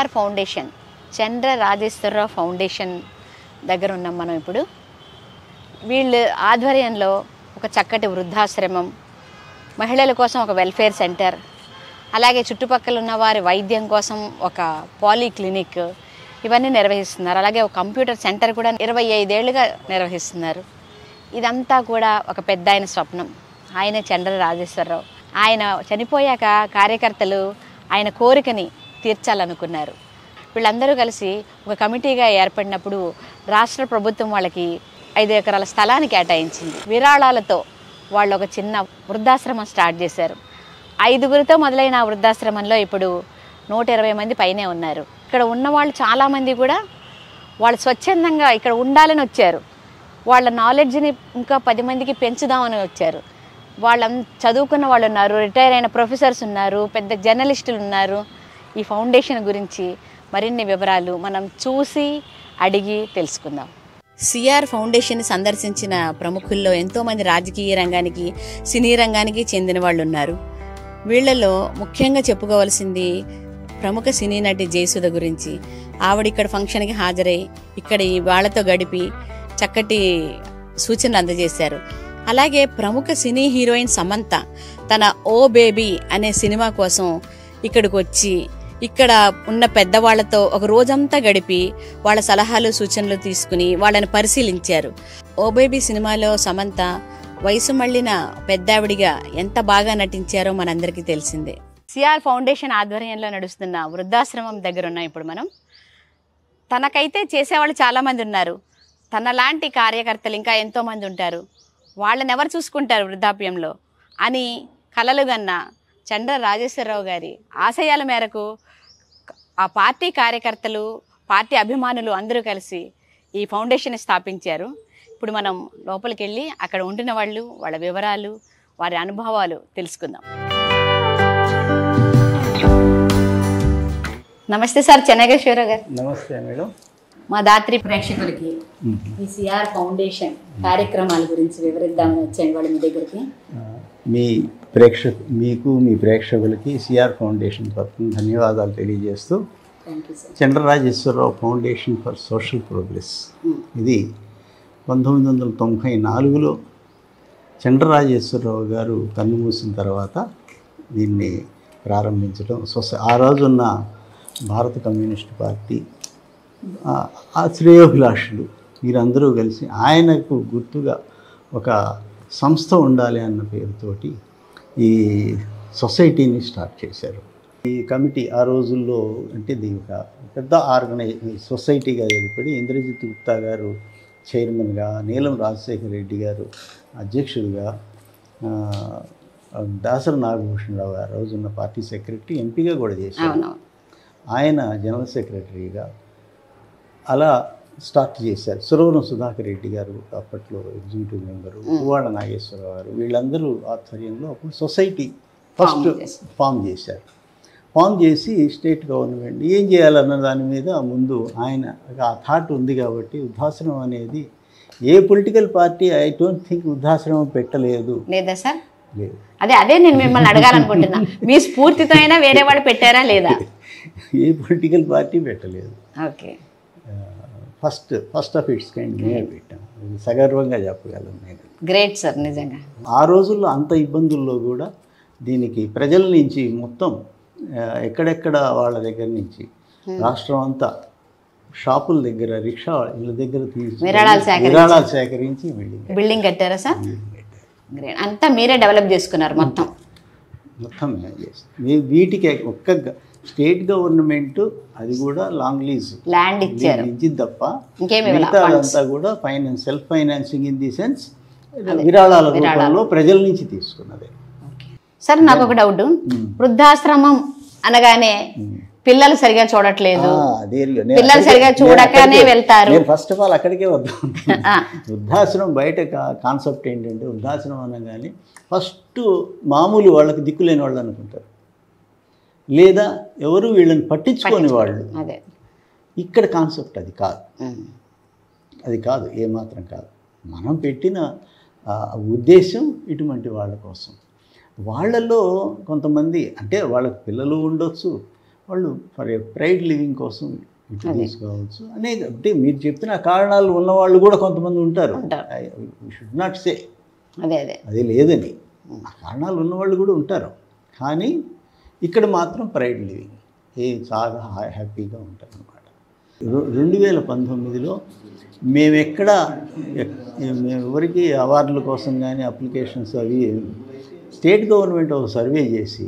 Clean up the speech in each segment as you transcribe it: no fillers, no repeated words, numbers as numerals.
CR foundation, చంద్ర Rajeshwararao foundation దగ్గర ఉన్నాం మనం ఇప్పుడు. వీళ్ళు ఆధ్వర్యంలో ఒక చక్కటి వృద్ధాశ్రమం, మహిళల కోసం ఒక వెల్ఫేర్ సెంటర్, అలాగే చుట్టుపక్కల ఉన్న వారి వైద్యం కోసం ఒక పాలీక్లినిక్ ఇవన్నీ నిర్వహిస్తున్నారు. అలాగే ఒక కంప్యూటర్ సెంటర్ కూడా 25 ఏళ్ళుగా నిర్వహిస్తున్నారు. ఇదంతా కూడా ఒక పెద్ద ఆయన స్వప్నం. ఆయనే చంద్ర రాజేశ్వరరావు. ఆయన చనిపోయాక కార్యకర్తలు ఆయన కోరికని తీర్చాలనుకున్నారు. వీళ్ళందరూ కలిసి ఒక కమిటీగా ఏర్పడినప్పుడు రాష్ట్ర ప్రభుత్వం వాళ్ళకి 5 ఎకరాల స్థలాన్ని కేటాయించింది. విరాళాలతో వాళ్ళు ఒక చిన్న వృద్ధాశ్రమం స్టార్ట్ చేశారు. 5గురితో మొదలైన ఆ వృద్ధాశ్రమంలో ఇప్పుడు 120 మంది పైనే ఉన్నారు. ఇక్కడ ఉన్న వాళ్ళు చాలామంది కూడా వాళ్ళు స్వచ్ఛందంగా ఇక్కడ ఉండాలని వచ్చారు. వాళ్ళ నాలెడ్జ్ని ఇంకా 10 మందికి పెంచుదామని వచ్చారు. చదువుకున్న వాళ్ళు ఉన్నారు, రిటైర్ అయిన ప్రొఫెసర్స్ ఉన్నారు, పెద్ద జర్నలిస్టులు ఉన్నారు. ఈ ఫౌండేషన్ గురించి మరిన్ని వివరాలు మనం చూసి అడిగి తెలుసుకుందాం. సిఆర్ ఫౌండేషన్ సందర్శించిన ప్రముఖుల్లో ఎంతోమంది రాజకీయ రంగానికి, సినీ రంగానికి చెందిన వాళ్ళు ఉన్నారు. వీళ్లలో ముఖ్యంగా చెప్పుకోవాల్సింది ప్రముఖ సినీ నటి జయసుధ గురించి. ఆవిడ ఇక్కడ ఫంక్షన్కి హాజరై ఇక్కడ వాళ్ళతో గడిపి చక్కటి సూచనలు అందజేశారు. అలాగే ప్రముఖ సినీ హీరోయిన్ సమంత తన ఓ బేబీ అనే సినిమా కోసం ఇక్కడికి వచ్చి ఇక్కడ ఉన్న పెద్దవాళ్లతో ఒక రోజంతా గడిపి వాళ్ళ సలహాలు సూచనలు తీసుకుని వాళ్ళని పరిశీలించారు. ఓ బేబీ సినిమాలో సమంత వయసు మళ్ళిన పెద్దావిడిగా ఎంత బాగా నటించారో మనందరికీ తెలిసిందే. సిఆర్ ఫౌండేషన్ ఆధ్వర్యంలో నడుస్తున్న వృద్ధాశ్రమం దగ్గర ఉన్నాం ఇప్పుడు మనం. తనకైతే చేసేవాళ్ళు చాలామంది ఉన్నారు, తనలాంటి కార్యకర్తలు ఇంకా ఎంతోమంది ఉంటారు. వాళ్ళని ఎవరు చూసుకుంటారు వృద్ధాప్యంలో అని కలలుగన్న చంద్ర రాజేశ్వరరావు గారి ఆశయాల మేరకు ఆ పార్టీ కార్యకర్తలు, పార్టీ అభిమానులు అందరూ కలిసి ఈ ఫౌండేషన్ స్థాపించారు. ఇప్పుడు మనం లోపలికి వెళ్ళి అక్కడ ఉంటున్న వాళ్ళు, వాళ్ళ వివరాలు, వారి అనుభవాలు తెలుసుకుందాం. నమస్తే సార్, చెన్నకేశ్వరరావు గారు. నమస్తే మేడం. మా దాత్రి ప్రేక్షకులకి ఈ సిఆర్ ఫౌండేషన్ కార్యక్రమాల గురించి వివరిద్దామని వచ్చాను వాళ్ళు మీ దగ్గరికి. మీకు మీ ప్రేక్షకులకి సిఆర్ ఫౌండేషన్ తరఫున ధన్యవాదాలు తెలియజేస్తూ, Chandra Rajeshwararao foundation for social progress ఇది 1994లో చంద్ర రాజేశ్వరరావు గారు కన్నుమూసిన తర్వాత దీన్ని ప్రారంభించడం. ఆ రోజున్న భారత కమ్యూనిస్ట్ పార్టీ ఆ శ్రేయోభిలాషులు వీరందరూ కలిసి ఆయనకు గుర్తుగా ఒక సంస్థ ఉండాలి అన్న పేరుతోటి ఈ సొసైటీని స్టార్ట్ చేశారు. ఈ కమిటీ ఆ రోజుల్లో అంటే ఇది ఒక పెద్ద సొసైటీగా ఏర్పడి ఇంద్రజిత్ గుప్తా గారు చైర్మన్గా, నీలం రాజశేఖర రెడ్డి గారు అధ్యక్షుడిగా, దాసరి నాగభూషణరావు గారు రోజున్న పార్టీ సెక్రటరీ, ఎంపీగా కూడా చేశారు. ఆయన జనరల్ సెక్రటరీగా అలా స్టార్ట్ చేశారు. సురవరం సుధాకర్ రెడ్డి గారు అప్పట్లో ఎగ్జిక్యూటివ్ మెంబరు, పువ్వాడ నాగేశ్వరరావు గారు, వీళ్ళందరూ ఆధ్వర్యంలో అప్పుడు సొసైటీ ఫస్ట్ ఫామ్ చేశారు. ఫామ్ చేసి స్టేట్ గవర్నమెంట్ ఏం చేయాలన్న దాని మీద ముందు ఆయన ఆ థాట్ ఉంది కాబట్టి వృద్ధాశ్రమం అనేది ఏ political party I don't think వృద్ధాశ్రమం పెట్టలేదు. లేదా సార్? లేదు. అదే నేను మిమ్మల్ని అడగాలనుకుంటున్నా, మీ స్ఫూర్తితో అయినా వేరే వాళ్ళు పెట్టారా లేదా? ఏ పొలిటికల్ పార్టీ పెట్టలేదు. Okay, first of it's kind మేమే పెట్టాం. సగర్వంగా చెప్పగలను నేను. గ్రేట్ సార్, నిజంగా. ఆ రోజుల్లో అంత ఇబ్బందుల్లో కూడా దీనికి ప్రజల నుంచి మొత్తం ఎక్కడెక్కడ వాళ్ళ దగ్గర నుంచి రాష్ట్రం అంతా షాపుల దగ్గర, రిక్షా ఇళ్ళ దగ్గర విరాళాలు సేకరించి బిల్డింగ్ కట్టారా సార్? గ్రేట్. అంతా మీరే డెవలప్ చేసుకున్నారు మొత్తం? మొత్తం వీటికి ఒక్క స్టేట్ గవర్నమెంట్ అది కూడా లాంగ్ లీజ్ ల్యాండ్ ఇచ్చారు తప్ప మిగతాదంతా కూడా self financing in the sense విరాళాల రూపంలో ప్రజల నుంచి తీసుకున్నదే. సార్, నాకు ఒక డౌట్. వృద్ధాశ్రమం అనగానే పిల్లలు సరిగా చూడట్లేదు, పిల్లలు సరిగా చూడకనే వెళ్తారు. ఫస్ట్ ఆఫ్ ఆల్ అక్కడికే వద్దాం. వృద్ధాశ్రమం బయట కాన్సెప్ట్ ఏంటంటే, వృద్ధాశ్రమం అనగానే ఫస్ట్ మామూలు వాళ్ళకి దిక్కులేని వాళ్ళు అనుకుంటారు, లేదా ఎవరు వీళ్ళని పట్టించుకోని వాళ్ళు. ఇక్కడ కాన్సెప్ట్ అది కాదు, ఏమాత్రం కాదు. మనం పెట్టిన ఉద్దేశం ఇటువంటి వాళ్ళ కోసం. వాళ్ళల్లో కొంతమంది అంటే వాళ్ళకి పిల్లలు ఉండొచ్చు, వాళ్ళు ఫర్ ప్రైడ్ లివింగ్ కోసం ఇటు తీసుకోవచ్చు అనేక. అంటే మీరు చెప్తున్న కారణాలు ఉన్నవాళ్ళు కూడా కొంతమంది ఉంటారు. షుడ్ నాట్ సే అది లేదని, ఆ కారణాలు ఉన్నవాళ్ళు కూడా ఉంటారు. కానీ ఇక్కడ మాత్రం ప్రైడ్ లివింగ్ చాలా హ్యాపీగా ఉంటారు అన్నమాట. 2019లో మేమెక్కడ ఎవరికి అవార్డుల కోసం కానీ అప్లికేషన్స్ అవి స్టేట్ గవర్నమెంట్ ఒక సర్వే చేసి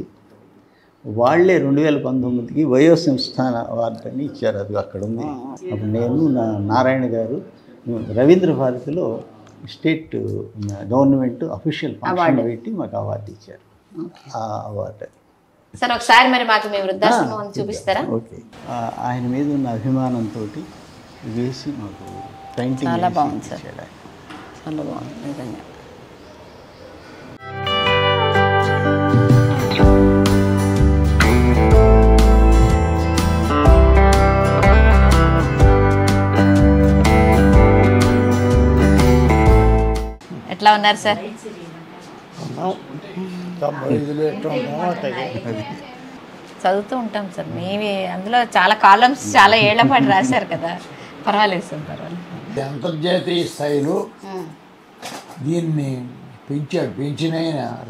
వాళ్ళే 2019కి వయోసంస్థాన అవార్డు అని ఇచ్చారు. అది అక్కడ ఉంది. అప్పుడు నేను నారాయణ గారు రవీంద్ర భారతిలో స్టేట్ గవర్నమెంట్ అఫీషియల్ ఫంక్షన్ పెట్టి మాకు అవార్డు ఇచ్చారు. ఆ అవార్డు సార్ ఒకసారి మరి మాకు మీ వృద్ధాశ్రమం చూపిస్తారా? ఓకే. ఆయన మీద ఉన్న అభిమానంతో వేసి మాకు పెయింటింగ్ చాలా బాగుంది సార్, చాలా బాగుంది నిజంగా. ఎట్లా ఉన్నారు సార్? చదువుతూ ఉంటాం సార్. మీవి అందులో చాలా కాలమ్స్ చాలా ఏళ్ల పాటు రాశారు కదా. పర్వాలేదు సార్, పర్వాలేదు. అంతర్జాతీయ స్థాయిలో దీన్ని పెంచిన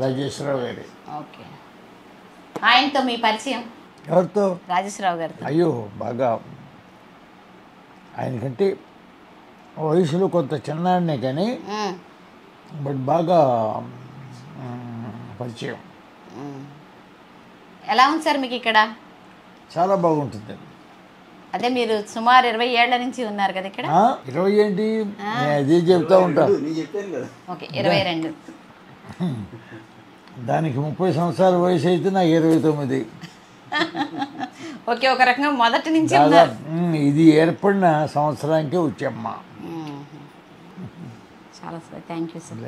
రాజేశ్వరరావు గారి. ఓకే. ఆయనతో మీ పరిచయం? ఎవరితో? రాజేశ్వరరావు గారు. అయ్యో బాగా, ఆయనకంటే వయసులో కొంత చిన్నాడినే కానీ బట్ బాగా పరిచయం. ఎలా ఉంది సార్ మీకు ఇక్కడ? చాలా బాగుంటుంది. అదే మీరు సుమారు 20 ఏళ్ల నుంచి ఉన్నారు కదా ఇక్కడ? 20 ఏంటి, అదే చెప్తా ఉంటాను. ఓకే, 22. దానికి 30 సంవత్సరాల వయసు అయితే నాకు 29. ఓకే, ఒక రకంగా మొదటి నుంచి ఇది ఏర్పడిన సంవత్సరానికే వచ్చామ్మా. చాలా sir, thank you sir.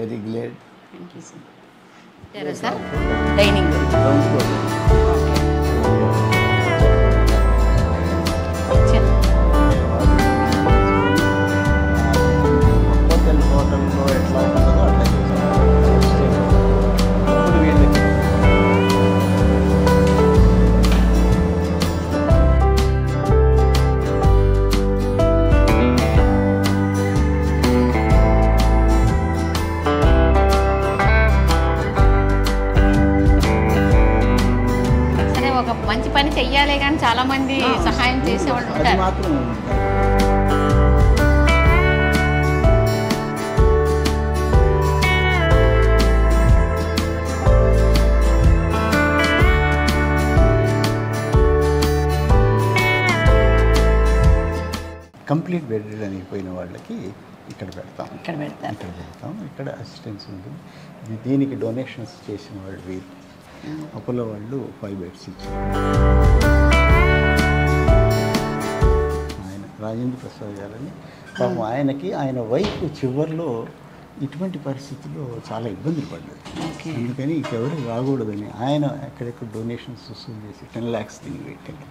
Very glad. Thank you sir. Sir dining హోటల్లో ఎట్లా ఉంటుందో అట్లా చేశారు. ఇప్పుడు వీళ్ళకి సరే, ఒక మంచి పని చెయ్యాలి కానీ చాలా మంది సహాయం చేసేవాళ్ళు ఉంటారు. మాత్రం కంప్లీట్ బెడ్ అయిపోయిన వాళ్ళకి ఇక్కడ పెడతాం. ఇక్కడ అసిస్టెన్స్ ఉంటుంది. దీనికి డొనేషన్స్ చేసిన వాళ్ళు వీరు. అపోలో వాళ్ళు 5 బెడ్స్ ఇచ్చారు. ఆయన రాజేంద్ర ప్రసాద్ గారని పాపం ఆయనకి ఆయన వైఫ్ చివరిలో ఇటువంటి పరిస్థితుల్లో చాలా ఇబ్బందులు పడ్డది. అందుకని ఎవరు రాకూడదని ఆయన ఎక్కడెక్కడ డొనేషన్స్ వసూలు చేసి 10 lakhs తిరిగి పెట్టారు.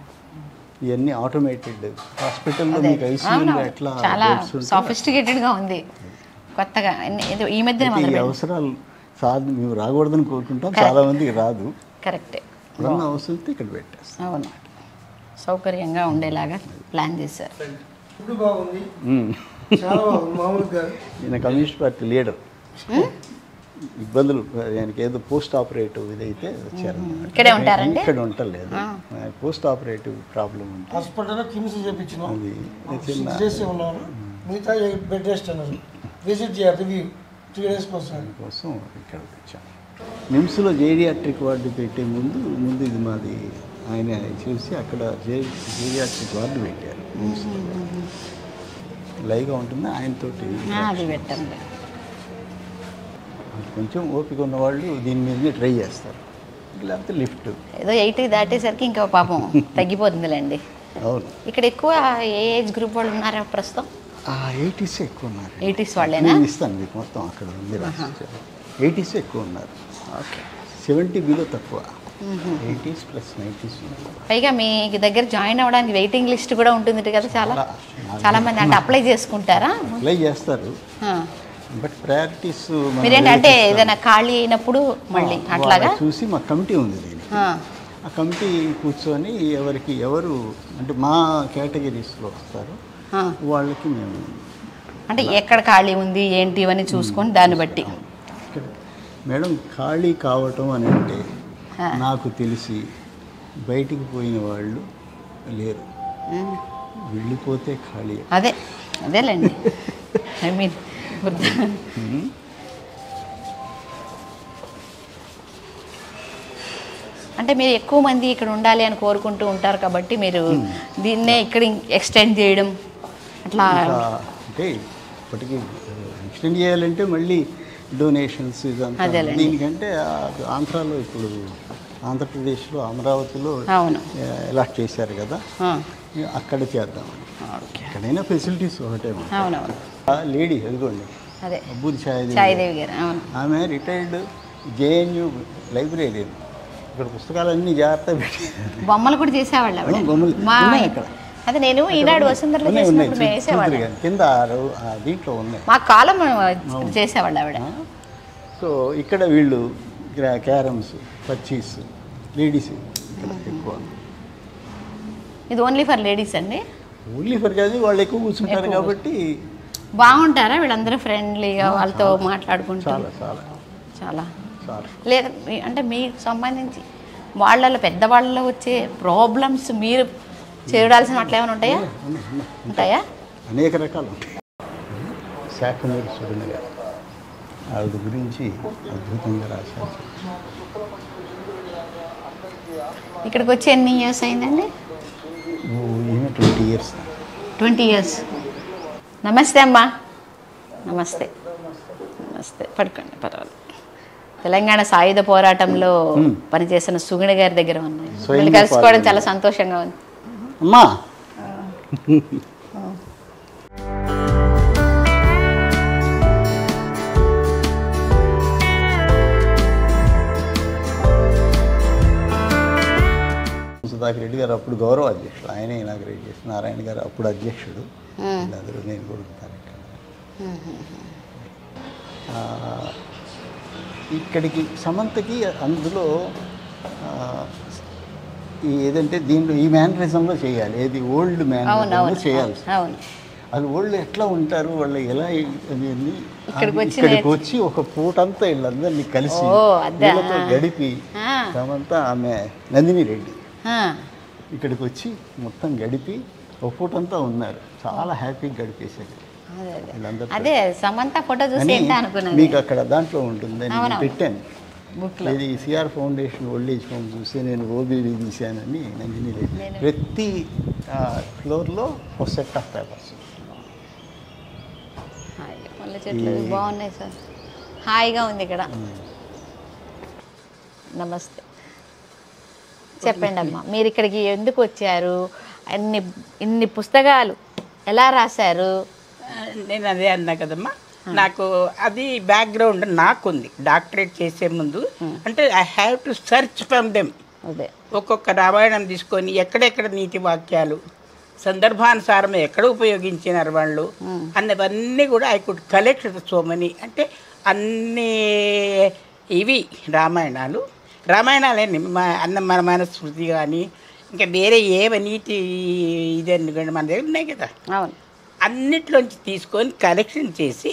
ఇవన్నీ ఆటోమేటెడ్ హాస్పిటల్లో మీకు ఐసీయూలో ఎట్లా చాలా సాఫిస్టికేటెడ్గా ఉంది కొత్తగా. ఈ మధ్య అవసరాలు మేము రాకూడదని కోరుకుంటాం, చాలా మందికి రాదు. కరెక్టే. ఉన్న అవసరంతో ఇక్కడ పెట్టేస్తాం. అవును, సౌకర్యంగా ఉండేలాగా ప్లాన్ చేశారు. ఈయన కమ్యూనిస్ట్ పార్టీ లీడర్. ఇబ్బందులు ఆయనకి ఏదో పోస్ట్ ఆపరేటివ్ ఇదైతే వచ్చారు. ఇక్కడే ఉంటారండి? ఇక్కడ ఉండలేదు, పోస్ట్ ఆపరేటివ్ ప్రాబ్లం ఉంది. హాస్పిటల్లో కిమ్స్ చేయించినాం. అది చిన్న మిగతా బెడ్ రెస్ట్ అన్నారు. విజిట్ చేయాలి, రివ్యూ 3 days కోసం ఇక్కడికి వచ్చాం. నిమ్స్లో జేరియాట్రిక్ వార్డు పెట్టే ముందు ఇది మాది ఆయన చూసి అక్కడ జేరియాట్రిక్ వార్డు పెట్టారు. నిమ్స్లో లైవ్గా ఉంటుంది. ఆయనతోటి అది పెట్టండి. కొంచెం ఓపిక ఉన్నవాళ్ళు దీని మీద ట్రై చేస్తారు, లేకపోతే లిఫ్ట్. ఏదో 80 దాటేసరికి ఇంకా పాపం తగ్గిపోతుందిలేండి. అవును. ఇక్కడ ఎక్కువ ఏ ఏజ్ గ్రూప్ వాళ్ళు ఉన్నారా ప్రస్తుతం? 80s ఎక్కువ ఉన్నారు. 80s వాళ్ళేనా? నేను ఇస్తాను మీకు మొత్తం అక్కడ ఉంది. 80s ఎక్కువ ఉన్నారు. ఓకే. 70 బిలో తక్కువ. 80s plus 90s. పైగా మీ దగ్గర జాయిన్ అవ్వడానికి వెయిటింగ్ లిస్ట్ కూడా ఉంటుంది కదా. చాలా మంది అంటే అప్లై చేసుకుంటారా? అప్లై చేస్తారు, బట్ ప్రయారిటీస్ మీరేంటంటే ఏదైనా ఖాళీ అయినప్పుడు మళ్ళీ అట్లాగా చూసి మా కమిటీ ఉంది దీనికి. ఆ కమిటీ కూర్చొని ఎవరు అంటే మా కేటగిరీస్లో వస్తారు వాళ్ళకి మేము అంటే ఎక్కడ ఖాళీ ఉంది ఏంటి ఇవన్నీ చూసుకొని దాన్ని బట్టి. మేడం ఖాళీ కావటం అని అంటే నాకు తెలిసి బయటికి పోయిన వాళ్ళు లేరు, వెళ్ళిపోతే ఖాళీ. అదేలేండి ఐ మీన్ అంటే మీరు ఎక్కువ మంది ఇక్కడ ఉండాలి అని కోరుకుంటూ ఉంటారు కాబట్టి మీరు దీన్నే ఇక్కడ ఎక్స్టెండ్ చేయడం అట్లా. అంటే ఇప్పటికీ ఎక్స్టెండ్ చేయాలంటే మళ్ళీ డొనేషన్స్ ఇదంతా. దీనికంటే ఆంధ్రాలో ఇప్పుడు ఆంధ్రప్రదేశ్లో అమరావతిలో అలాట్ చేశారు కదా, అక్కడ చేద్దామని. ఎక్కడైనా ఫెసిలిటీస్ ఒకటే. లేడీ ఎదుగోండి అబ్బూరి ఛాయాదేవి గారు, ఆమె రిటైర్డ్ జేఎన్యూ లైబ్రరీయన్. ఇక్కడ పుస్తకాలన్నీ జాగ్రత్తగా పెట్టి బొమ్మలు కూడా చేసేవాళ్ళు. అదే నేను ఈనాడు వసుంధరలో కింద దీంట్లో ఉన్నాయి, మా కాలం చేసేవాళ్ళు ఆవిడ. సో ఇక్కడ వీళ్ళు క్యారమ్స్, పచ్చీస్, లేడీస్ ఇక్కడ ఎక్కువ. ఇది ఓన్లీ ఫర్ లేడీస్ అండి? ఓన్లీ ఫర్ కాదు, వాళ్ళు ఎక్కువ కూర్చుంటారు కాబట్టి. బాగుంటారా వీళ్ళందరూ ఫ్రెండ్లీగా వాళ్ళతో మాట్లాడుకుంటారు? చాలా చాలా చాలా. లేదా అంటే మీకు సంబంధించి వాళ్ళలో పెద్దవాళ్ళలో వచ్చే ప్రాబ్లమ్స్ మీరు చేయాల్సిన అట్లా ఏమైనా ఉంటాయా? అనేక రకాలు ఉంటాయి. శాఖమూరి సుగుణ గారు, ఆవిడ గురించి అద్భుతంగా రాశారు. ఇక్కడికి వచ్చి ఎన్ని ఇయర్స్ అయిందండి? 20 years. 20 years. నమస్తే అమ్మా. నమస్తే. పడుకోండి, పర్వాలేదు. తెలంగాణ సాయుధ పోరాటంలో పనిచేసిన సుగుణ గారి దగ్గర ఉన్నాయి, కలుసుకోవడం చాలా సంతోషంగా ఉంది అమ్మా. సుధాకర్ రెడ్డి గారు అప్పుడు గౌరవ అధ్యక్షుడు, ఆయనే ఇనాగ్రేట్ చేసి. నారాయణ గారు అప్పుడు అధ్యక్షుడు, అందరూ నేను కొడుకుతాను ఇక్కడ. ఇక్కడికి సమంతకి అందులో ఏదంటే దీంట్లో ఈ మేనరిజంలో చేయాలి, ఏది ఓల్డ్ మేనరిజంలో చేయాలి. అది ఓల్డ్ ఎట్లా ఉంటారు, వాళ్ళు ఎలా అనేది ఇక్కడికి వచ్చి ఒక పూటంతా వీళ్ళందరినీ కలిసి వీళ్ళతో గడిపి. సమంత ఆమె నందిని రెడ్డి ఇక్కడికి వచ్చి మొత్తం గడిపి ఒక పూటంతా ఉన్నారు, చాలా హ్యాపీగా గడిపేశారు. అదే సమంత ఫోటో చూసి మీకు అక్కడ దాంట్లో ఉంటుంది, నేను పెట్టాను. ఇది CR foundation old age home చూసి నేను ఓబీవీ తీశానని నందిని రెడ్డి. ప్రతి ఫ్లోర్లో ఒక సెట్ ఆఫ్ పేపర్స్. చెట్లు బాగున్నాయి సార్, హాయిగా ఉంది ఇక్కడ. నమస్తే, చెప్పండి అమ్మా, మీరు ఇక్కడికి ఎందుకు వచ్చారు? ఇన్ని పుస్తకాలు ఎలా రాశారు? నేను అదే అన్నా కదమ్మా, నాకు అది బ్యాక్గ్రౌండ్ నాకుంది. డాక్టరేట్ చేసే ముందు అంటే I have to search from them. ఒక్కొక్క రామాయణం తీసుకొని ఎక్కడెక్కడ నీతి వాక్యాలు సందర్భానుసారం ఎక్కడ ఉపయోగించినారు వాళ్ళు అన్నవన్నీ కూడా I could collect so many. అంటే అన్ని ఇవి రామాయణాలని మన మనస్మృతి కానీ ఇంకా వేరే ఏవ నీతి ఇదని మన దగ్గర ఉన్నాయి కదా, అన్నిట్లోంచి తీసుకొని కలెక్షన్ చేసి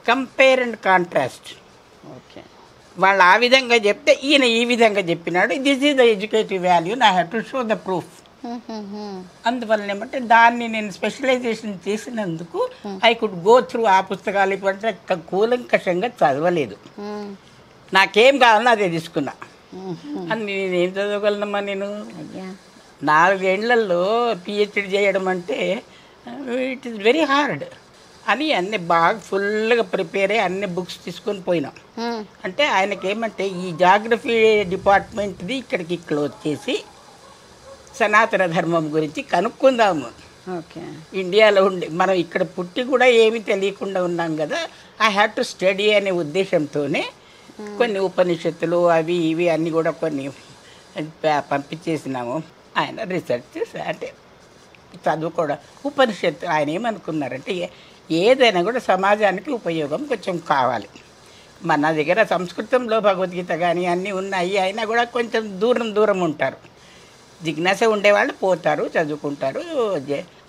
కంపేర్ అండ్ కాంట్రాస్ట్. ఓకే, వాళ్ళు ఆ విధంగా చెప్తే ఈయన ఈ విధంగా చెప్పినాడు. This is the educative value, I have to show the proof. అందువల్ల ఏమంటే దాన్ని నేను స్పెషలైజేషన్ చేసినందుకు ఐ కుడ్ గో త్రూ ఆ పుస్తకాలు. ఇప్పుడంటే కూలంకషంగా చదవలేదు, నాకేం కావాలో అదే తీసుకున్నా. అని నేనేం చదవగలనమ్మా, నేను 4 ఏళ్లలో పిహెచ్డి చేయడం అంటే ఇట్ ఈస్ వెరీ హార్డ్ అని అన్ని బాగా ఫుల్గా ప్రిపేర్ అయ్యి అన్ని బుక్స్ తీసుకొని పోయినాం. అంటే ఆయనకి ఏమంటే ఈ జాగ్రఫీ డిపార్ట్మెంట్ది ఇక్కడికి క్లోజ్ చేసి సనాతన ధర్మం గురించి కనుక్కుందాము. ఇండియాలో ఉండి మనం ఇక్కడ పుట్టి కూడా ఏమీ తెలియకుండా ఉన్నాం కదా, ఐ హ్యావ్ టు స్టడీ అనే ఉద్దేశంతోనే కొన్ని ఉపనిషత్తులు అవి ఇవి అన్నీ కూడా కొన్ని పంపించేసినాము. ఆయన రీసెర్చ్ అంటే చదువుకోవడం ఉపనిషత్తు ఆయన ఏమనుకున్నారంటే ఏదైనా కూడా సమాజానికి ఉపయోగం కొంచెం కావాలి, మన దగ్గర సంస్కృతంలో భగవద్గీత కానీ అన్నీ ఉన్నాయి, అయినా కూడా కొంచెం దూరం ఉంటారు. జిజ్ఞాస ఉండేవాళ్ళు పోతారు, చదువుకుంటారు.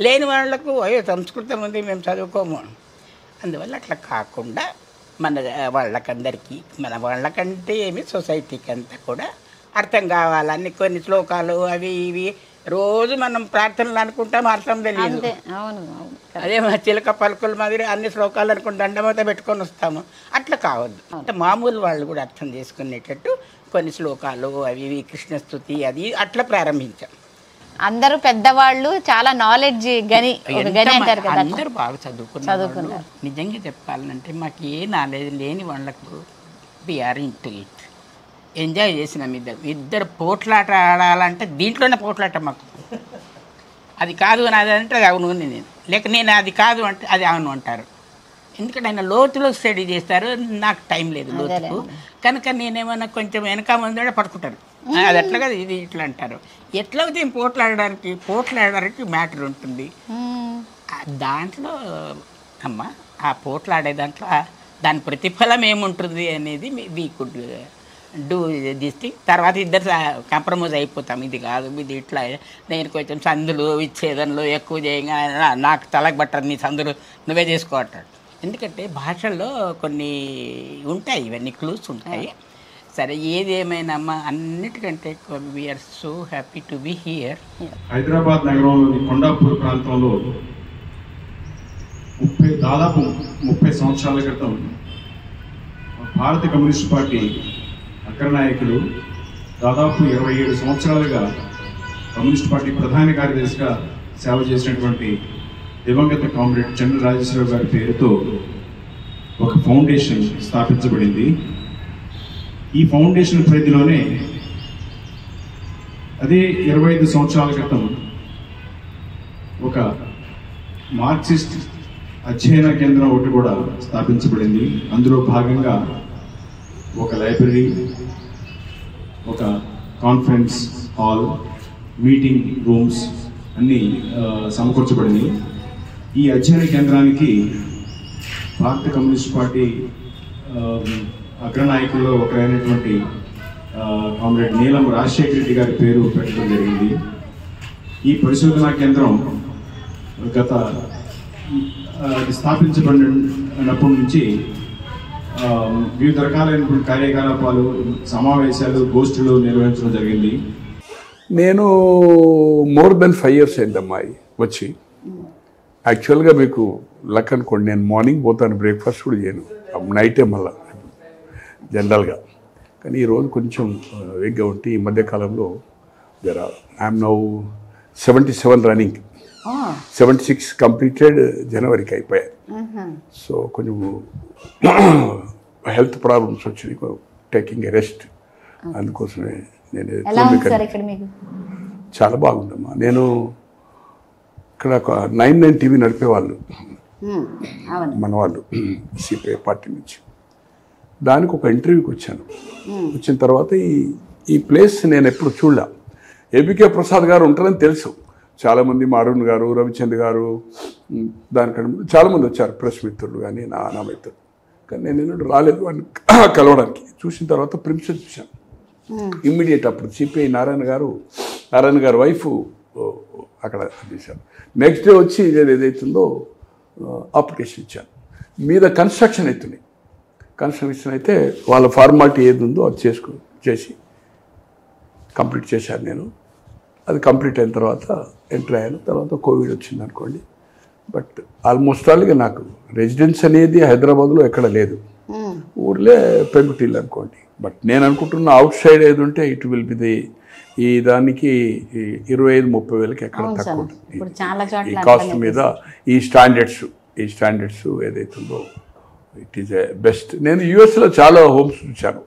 లేని వాళ్ళకు అయ్యో సంస్కృతం ఉంది మేము చదువుకోము. అందువల్ల అట్లా కాకుండా మన వాళ్ళకందరికీ, మన వాళ్ళకంటే ఏమి సొసైటీకి అంతా కూడా అర్థం కావాలని కొన్ని శ్లోకాలు అవి ఇవి రోజు మనం ప్రార్థనలు అనుకుంటాం, అర్థం తెలియదు. అదే మన చిలక పలుకుల మాదిరి అన్ని శ్లోకాలు అనుకుని దండమత పెట్టుకొని వస్తాము. అట్లా కావద్దు. అంటే మామూలు వాళ్ళు కూడా అర్థం చేసుకునేటట్టు కొన్ని శ్లోకాలు అవి ఇవి కృష్ణస్తుతి అది అట్లా ప్రారంభించాం. అందరూ పెద్దవాళ్ళు చాలా నాలెడ్జ్ గని అంటారు కదా, అందరూ బాగా చదువుకున్నారు. నిజంగా చెప్పాలంటే మాకు ఏ నాలెడ్జ్ లేని వాళ్ళకు వీఆర్ ఇంటూ ఇట్, ఎంజాయ్ చేసినాం. ఇద్దరు పోట్లాట ఆడాలంటే దీంట్లోనే పోట్లాట మాకు. అది కాదు అని అది అంటే అది అవును నేను, లేక నేను అది కాదు అంటే అది అవును అంటారు. ఎందుకంటే ఆయన లోతులో స్టడీ చేస్తారు, నాకు టైం లేదు లోతుకు. కనుక నేనేమన్నా కొంచెం వెనక ముందే పడుకుంటాను, అది ఎట్లా కదా ఇది ఇట్లా అంటారు. ఎట్లా అయితే పోట్లాడడానికి మ్యాటర్ ఉంటుంది. దాంట్లో అమ్మ ఆ పోట్లాడే దాంట్లో దాని ప్రతిఫలం ఏముంటుంది అనేది we could do this thing. తర్వాత ఇద్దరు కాంప్రమైజ్ అయిపోతాం. ఇది కాదు ఇది ఇట్లా, నేను కొంచెం సందులు విచ్ఛేదనలు ఎక్కువ చేయగా నాకు తలకు పట్టదు, నీ సందులు నువ్వే చేసుకోవటాడు. ఎందుకంటే భాషల్లో కొన్ని ఉంటాయి, ఇవన్నీ క్లూస్ ఉంటాయి. సరే ఏది ఏమైనా అన్నిటికంటే we are so happy to be here. Hyderabad నగరంలోని కొండాపూర్ ప్రాంతంలో దాదాపు 30 సంవత్సరాల క్రితం భారత కమ్యూనిస్ట్ పార్టీ అగ్రనాయకులు దాదాపు 27 సంవత్సరాలుగా కమ్యూనిస్ట్ పార్టీ ప్రధాన కార్యదర్శిగా సేవ చేసినటువంటి దివంగత కామ్రేడ్ చంద్ర రాజేశ్వరరావు గారి పేరుతో ఒక ఫౌండేషన్ స్థాపించబడింది. ఈ ఫౌండేషన్ పరిధిలోనే అదే 25 సంవత్సరాల క్రితం ఒక మార్క్సిస్ట్ అధ్యయన కేంద్రం ఒకటి కూడా స్థాపించబడింది. అందులో భాగంగా ఒక లైబ్రరీ, ఒక కాన్ఫరెన్స్ హాల్, మీటింగ్ రూమ్స్ అన్నీ సమకూర్చబడింది. ఈ అధ్యయన కేంద్రానికి భారత కమ్యూనిస్ట్ పార్టీ అగ్రనాయకుల్లో ఒకరైనటువంటి కామ్రేడ్ నీలం రాజశేఖర రెడ్డి గారి పేరు పెట్టడం జరిగింది. ఈ పరిశోధనా కేంద్రం గత స్థాపించబడినప్పటి నుంచి వివిధ రకాలైనటువంటి కార్యకలాపాలు, సమావేశాలు, గోష్ఠులు నిర్వహించడం జరిగింది. నేను మోర్ దెన్ 5 years అయిందమ్మా వచ్చి. యాక్చువల్గా మీకు లక్ అనుకోండి, నేను మార్నింగ్ పోతాను, బ్రేక్ఫాస్ట్ కూడా చేయను, నైటే మళ్ళా జనరల్గా. కానీ ఈరోజు కొంచెం వేగ్గా ఉంటే ఈ మధ్యకాలంలో ఐఎమ్ నౌ 77 రన్నింగ్, 76 కంప్లీటెడ్, జనవరికి అయిపోయాయి. సో కొంచెం హెల్త్ ప్రాబ్లమ్స్ వచ్చినాయి, టేకింగ్ ఎ రెస్ట్. అందుకోసమే నేను చాలా బాగుందమ్మా. నేను ఇక్కడ ఒక 9 టీవీ నడిపేవాళ్ళు మన వాళ్ళు సిపిఐ పార్టీ నుంచి. దానికి ఒక ఇంటర్వ్యూకి వచ్చాను. వచ్చిన తర్వాత ఈ ప్లేస్ నేను ఎప్పుడు చూడలే. ఏబికే ప్రసాద్ గారు ఉంటారని తెలుసు, చాలామంది, మా అరుణ్ గారు, రవిచంద్ర గారు, దానికంటే చాలామంది వచ్చారు, ప్రెస్ మిత్రులు కానీ నా మిత్రులు. కానీ నేను రాలేదు అని కలవడానికి. చూసిన తర్వాత ప్రిన్సిపల్ చూశాను ఇమ్మీడియట్. అప్పుడు సిపిఐ నారాయణ గారు వైఫ్ అక్కడ చేశాను. నెక్స్ట్ డే వచ్చి ఏదైతుందో అప్లికేషన్ ఇచ్చాను. మీద కన్స్ట్రక్షన్ అవుతున్నాయి. కన్స్ట్రక్షన్ అయితే వాళ్ళ ఫార్మాలిటీ ఏది ఉందో అది చేసి కంప్లీట్ చేశాను నేను. అది కంప్లీట్ అయిన తర్వాత ఎంటర్ అయ్యాను. తర్వాత కోవిడ్ వచ్చింది అనుకోండి. బట్ ఆల్మోస్ట్ ఆల్గా నాకు రెసిడెన్స్ అనేది హైదరాబాద్లో ఎక్కడ లేదు, ఊర్లే పెంకుటిల్లు అనుకోండి. బట్ నేను అనుకుంటున్న అవుట్ సైడ్ ఏది ఉంటే ఇట్ విల్ బి ది ఈ దానికి 25-30 వేలకి ఎక్కడ తక్కువ ఉంటుంది. ఈ కాస్ట్ మీద ఈ స్టాండర్డ్స్ ఏదైతుందో ఇట్ ఈజ్ ఎ బెస్ట్. నేను యుఎస్లో చాలా హోమ్స్ చూశాను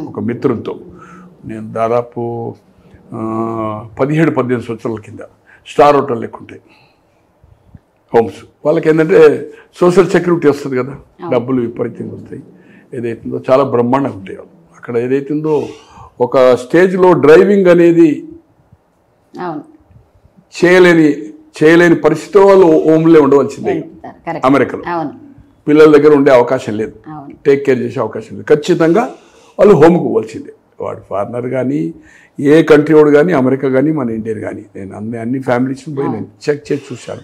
ఒక మిత్రులతో. నేను దాదాపు 17-18 సంవత్సరాల కింద స్టార్ హోటల్ లెక్క ఉంటాయి హోమ్స్. వాళ్ళకి ఏంటంటే సోషల్ సెక్యూరిటీ వస్తుంది కదా, డబ్బులు విపరీతంగా వస్తాయి. ఏదైతుందో చాలా బ్రహ్మాండంగా ఉంటాయి. అక్కడ ఏదైతుందో ఒక స్టేజ్లో డ్రైవింగ్ అనేది చేయలేని పరిస్థితి వాళ్ళు హోమ్లే ఉండవలసిందే అమెరికాలో. పిల్లల దగ్గర ఉండే అవకాశం లేదు, టేక్ కేర్ చేసే అవకాశం లేదు. ఖచ్చితంగా వాళ్ళు హోమ్కి పోవాల్సిందే. వాడు ఫారినర్ కానీ, ఏ కంట్రీ వాడు కానీ, అమెరికా కానీ, మన ఇండియన్ కానీ, నేను అన్ని ఫ్యామిలీస్ని పోయి నేను చెక్ చేసి చూశాను.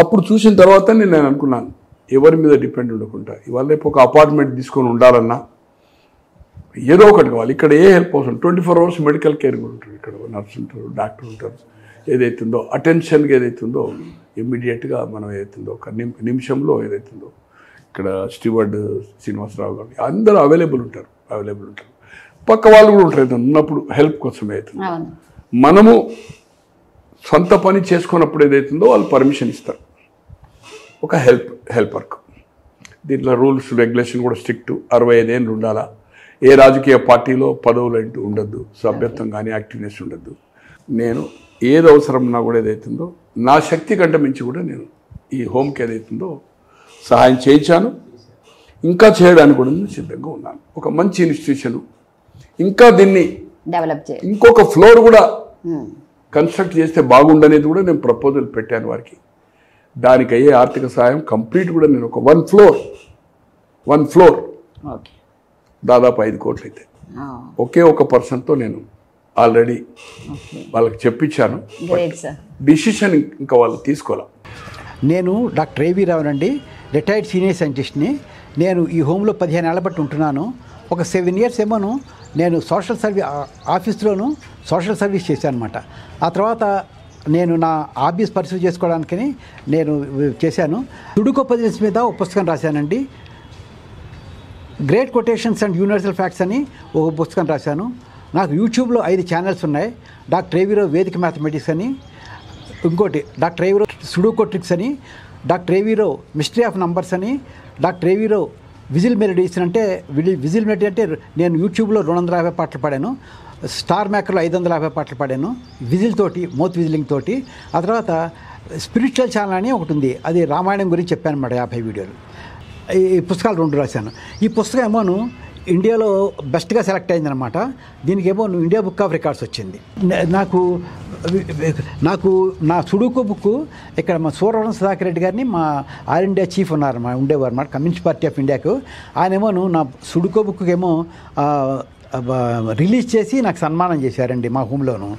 అప్పుడు చూసిన తర్వాత నేను అనుకున్నాను, ఎవరి మీద డిపెండ్ ఉండకుండా ఇవాళ రేపు ఒక అపార్ట్మెంట్ తీసుకొని ఉండాలన్నా ఏదో ఒకటి కావాలి. ఇక్కడ ఏ హెల్ప్ అవసరం, 24 hours మెడికల్ కేర్ కూడా ఉంటుంది. ఇక్కడ నర్స్ ఉంటారు, డాక్టర్ ఉంటారు. ఏదైతుందో అటెన్షన్గా ఏదైతుందో ఇమ్మీడియట్గా మనం ఏదైతుందో ఒక నిమిషంలో ఏదైతుందో ఇక్కడ స్టీవర్డ్ శ్రీనివాసరావు గారు అందరూ అవైలబుల్ ఉంటారు. పక్క వాళ్ళు కూడా ఉంటారు ఉన్నప్పుడు హెల్ప్ కోసం అవుతుంది. మనము సొంత పని చేసుకున్నప్పుడు ఏదైతుందో వాళ్ళు పర్మిషన్ ఇస్తారు ఒక హెల్పర్కు. దీంట్లో రూల్స్ రెగ్యులేషన్ కూడా స్ట్రిక్ట్. 65 ఏళ్ళు ఉండాలా, ఏ రాజకీయ పార్టీలో పదవులు అంటూ ఉండద్దు, సభ్యత్వం కానీ యాక్టివ్నెస్ ఉండద్దు. నేను ఏది అవసరం నా కూడా ఏదైతుందో నా శక్తి కంటే మించి కూడా నేను ఈ హోమ్కి ఏదైతుందో సహాయం చేయించాను, ఇంకా చేయడానికి కూడా నేను సిద్ధంగా ఉన్నాను. ఒక మంచి ఇన్స్టిట్యూషన్, ఇంకా దీన్ని డెవలప్ చేయాలి, ఇంకొక ఫ్లోర్ కూడా కన్స్ట్రక్ట్ చేస్తే బాగుండనేది కూడా నేను ప్రపోజల్ పెట్టాను వారికి. దానికి అయ్యే ఆర్థిక సహాయం కంప్లీట్ కూడా నేను ఒక వన్ ఫ్లోర్ దాదాపు 5 కోట్లు అయితే ఒకే ఒక పర్సన్తో నేను ఆల్రెడీ వాళ్ళకి చెప్పించాను. డిసిషన్ ఇంకా వాళ్ళు తీసుకోవాలి. నేను డాక్టర్ ఏవి రావు అండి, రిటైర్డ్ సీనియర్ సైంటిస్ట్ని. నేను ఈ హోమ్లో 15 ఏళ్ల బట్టి ఉంటున్నాను. ఒక 7 years ఏమోను నేను సోషల్ సర్వీస్ ఆఫీస్లోను సోషల్ సర్వీస్ చేశాను అనమాట. ఆ తర్వాత నేను నా హాబీస్ పర్సూ చేసుకోవడానికి నేను చేశాను. సుడోకు పజిల్స్ మీద ఒక పుస్తకం రాశానండి. Great quotations and universal facts అని ఒక పుస్తకం రాశాను. నాకు యూట్యూబ్లో 5 ఛానల్స్ ఉన్నాయి. డాక్టర్ ఏవిరో వేదిక మ్యాథమెటిక్స్ అని, ఇంకోటి డాక్టర్ ఏవిరో సుడోకు ట్రిక్స్ అని, డాక్టర్ ఏవిరో మిస్టరీ ఆఫ్ నంబర్స్ అని, డాక్టర్ ఏవిరో విజిల్ మెలడీస్ అంటే విజిల్ మెలడీ అంటే నేను యూట్యూబ్లో 250 పాటలు పాడాను. స్టార్ మేకర్లో 550 పాటలు పాడాను విజిల్ తోటి, మౌత్ విజిలింగ్ తోటి. ఆ తర్వాత స్పిరిచువల్ ఛానల్ అని ఒకటి ఉంది, అది రామాయణం గురించి చెప్పాను అన్నమాట. 50 వీడియోలు. ఈ పుస్తకాలు 2 రాశాను. ఈ పుస్తకం ఏమోను ఇండియాలో బెస్ట్గా సెలెక్ట్ అయిందనమాట. దీనికి ఏమో ఇండియా బుక్ ఆఫ్ రికార్డ్స్ వచ్చింది. నాకు నా సుడోకు బుక్ ఇక్కడ మా సూరవరం సుధాకర్ రెడ్డి గారిని మా ఆల్ ఇండియా చీఫ్ ఉండేవారు అన్నమాట, కమ్యూనిస్ట్ పార్టీ ఆఫ్ ఇండియాకు. ఆయన ఏమోను నా సుడోకు బుక్ ఏమో రిలీజ్ చేసి నాకు సన్మానం చేశారండి మా హోమ్లోను.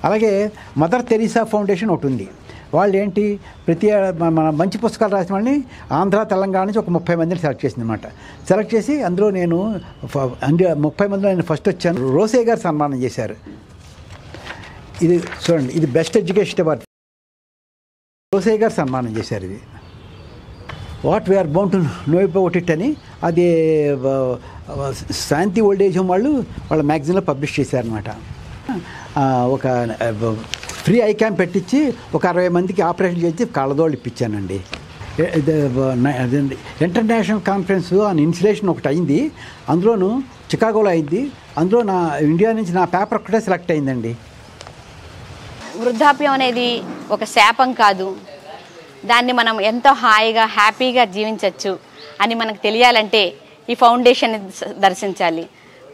అలాగే మదర్ తెరీసా ఫౌండేషన్ ఒకటి ఉంది. వాళ్ళు ఏంటి ప్రతి మన మంచి పుస్తకాలు రాసిన వాళ్ళని ఆంధ్ర తెలంగాణ నుంచి ఒక 30 మందిని సెలెక్ట్ చేసింది అనమాట. సెలెక్ట్ చేసి అందులో నేను 30 మందిలో నేను ఫస్ట్ వచ్చాను. రోసే గారు సన్మానం చేశారు. ఇది చూడండి, ఇది బెస్ట్ ఎడ్యుకేషన్ అవార్డ్ రోసే గారు సన్మానం చేశారు. ఇది what we are bound to know about it అని అది శాంతి ఓల్డ్ ఏజ్ హోమ్ వాళ్ళ మ్యాగజైన్లో పబ్లిష్ చేశారనమాట. ఒక ఫ్రీ ఐ క్యాంప్ పెట్టించి ఒక 60 మందికి ఆపరేషన్ చేసి కాళ్ళదోళ్ళు ఇప్పించానండి. ఇంటర్నేషనల్ కాన్ఫరెన్స్ ఆన్ ఇన్సులేషన్ ఒకటి అయింది, అందులోను చికాగోలో అయింది. అందులో నా ఇండియా నుంచి నా పేపర్ ఒక్కటే సెలెక్ట్ అయిందండి. వృద్ధాప్యం అనేది ఒక శాపం కాదు, దాన్ని మనం ఎంతో హాయిగా హ్యాపీగా జీవించవచ్చు అని మనకు తెలియాలంటే ఈ ఫౌండేషన్ దర్శించాలి.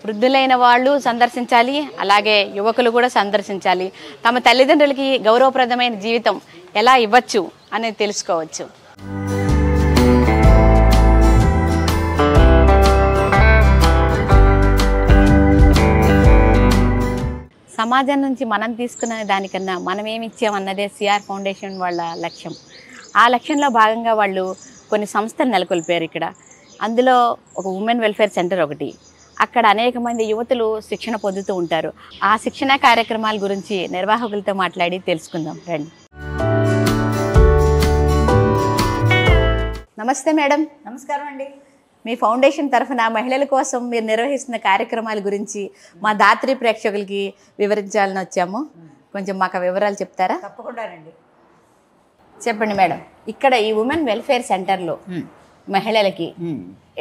వృద్ధులైన వాళ్ళు సందర్శించాలి, అలాగే యువకులు కూడా సందర్శించాలి. తమ తల్లిదండ్రులకి గౌరవప్రదమైన జీవితం ఎలా ఇవ్వచ్చు అనేది తెలుసుకోవచ్చు. సమాజం నుంచి మనం తీసుకున్న దానికన్నా మనం ఏమి ఇచ్చామన్నదే సిఆర్ ఫౌండేషన్ వాళ్ళ లక్ష్యం. ఆ లక్ష్యంలో భాగంగా వాళ్ళు కొన్ని సంస్థలు నెలకొల్పారు ఇక్కడ. అందులో ఒక ఉమెన్ వెల్ఫేర్ సెంటర్ ఒకటి. అక్కడ అనేక మంది యువతులు శిక్షణ పొందుతూ ఉంటారు. ఆ శిక్షణ కార్యక్రమాల గురించి నిర్వాహకులతో మాట్లాడి తెలుసుకుందాం రండి. నమస్తే మేడం. నమస్కారం అండి. మీ ఫౌండేషన్ తరఫున మహిళల కోసం మీరు నిర్వహిస్తున్న కార్యక్రమాల గురించి మా దాత్రి ప్రేక్షకులకి వివరించాలని వచ్చాము. కొంచెం మాకు వివరాలు చెప్తారా? తప్పకుండానండి. చెప్పండి మేడం. ఇక్కడ ఈ ఉమెన్ వెల్ఫేర్ సెంటర్లో మహిళలకి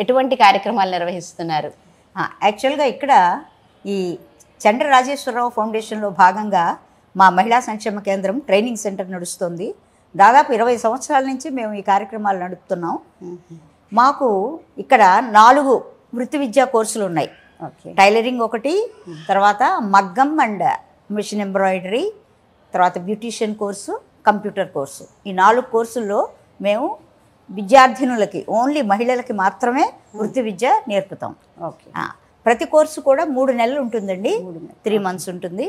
ఎటువంటి కార్యక్రమాలు నిర్వహిస్తున్నారు? యాక్చువల్గా ఇక్కడ ఈ చండ్ర రాజేశ్వరరావు ఫౌండేషన్లో భాగంగా మా మహిళా సంక్షేమ కేంద్రం ట్రైనింగ్ సెంటర్ నడుస్తుంది. దాదాపు 20 సంవత్సరాల నుంచి మేము ఈ కార్యక్రమాలు నడుపుతున్నాం. మాకు ఇక్కడ 4 వృత్తి విద్యా కోర్సులు ఉన్నాయి. టైలరింగ్ ఒకటి, తర్వాత మగ్గం అండ్ మిషన్ ఎంబ్రాయిడరీ, తర్వాత బ్యూటీషియన్ కోర్సు, కంప్యూటర్ కోర్సు. ఈ 4 కోర్సుల్లో మేము విద్యార్థినులకి ఓన్లీ మహిళలకి మాత్రమే వృత్తి విద్య నేర్పుతాం. ఓకే. ప్రతి కోర్సు కూడా 3 నెలలు ఉంటుందండి. 3 మంత్స్ ఉంటుంది.